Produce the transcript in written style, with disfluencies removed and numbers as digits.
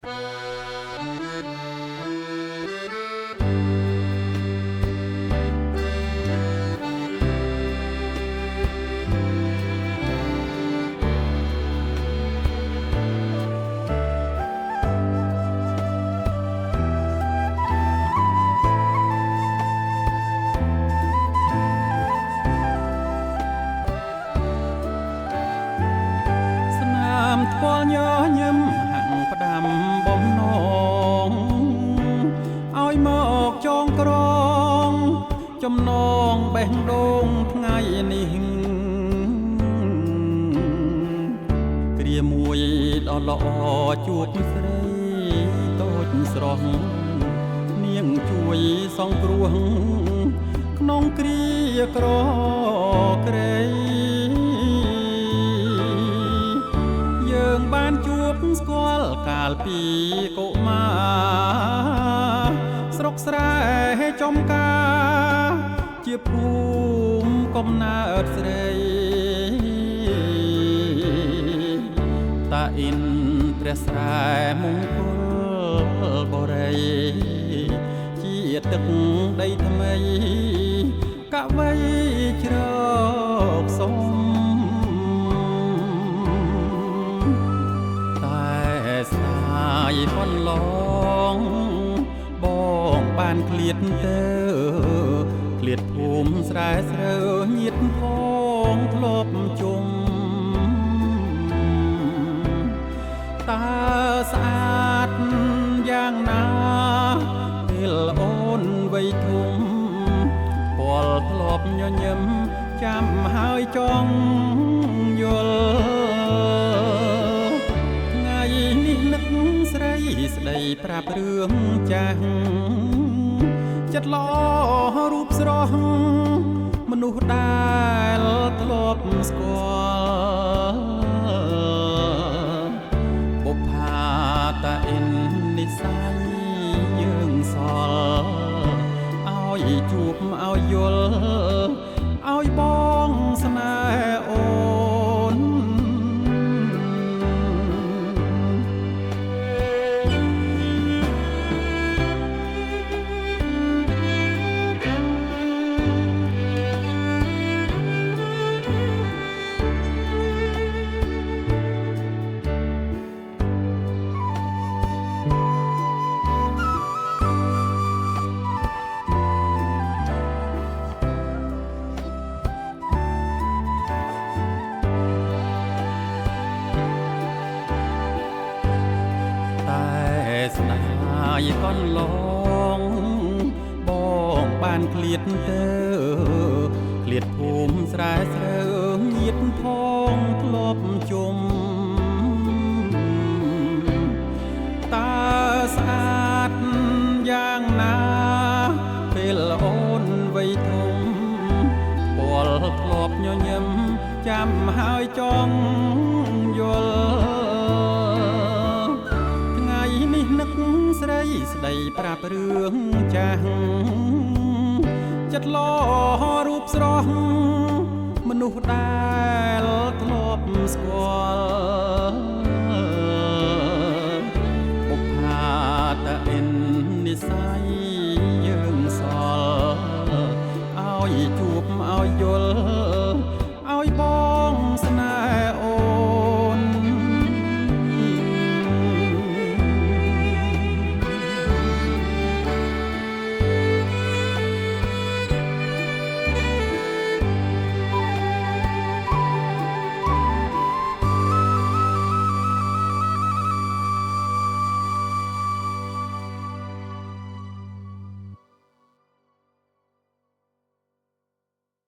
ថ្ពាល់ញញឹមហាក់ផ្ដាំបំណងឲ្យមកចងក្រងចំណងបេះដូងថ្ងៃនេះគ្រាមួយដ៏ល្អជួបស្រីតូចស្រស់នាងជួយសង្គ្រោះក្នុងគ្រាក្រក្រៃបានជួបស្គាល់កាលពីកុមារស្រុកស្រែចំការជាភូមិកំណើតស្រីតាអ៊ិនព្រះស្រែមង្គលបរិយជាទឹកដីថ្មីកវីជ្រកសុំស្ដាយផនឡងបងបានឃ្លាតទៅឃ្លាតភូមិស្រែស្រូវញាតផងធ្លាប់ជុំតើស្អាតយ៉ាងណាពេលអូនវ័យធំពលធ្លាប់ញញឹមចាំហើយចង់យល់ស្ដីប្រាប់រឿងចាស់ចិត្តល្អរូបស្រស់មនុស្សដែលធ្លាប់ស្គាល់បុប្ផាតាអ៊ិននិស័យយើងសល់ឲ្យជួបឲ្យយល់ឲ្យបងស្នេហ៍អូនស្ដាយកនឡងបងបានឃ្លាតទៅឃ្លាតភូមិស្រែស្រូវញាតផងធ្លាប់ជុំតើស្អាតយ៉ាងណាពេលអូនវ័យធំពលធ្លាប់ញញឹមចាំហើយចង់យល់ស្រីស្ដីប្រាប់រឿងចាស់ចិត្តល្អរូបស្រស់មនុស្សដែលធ្លាប់ស្គា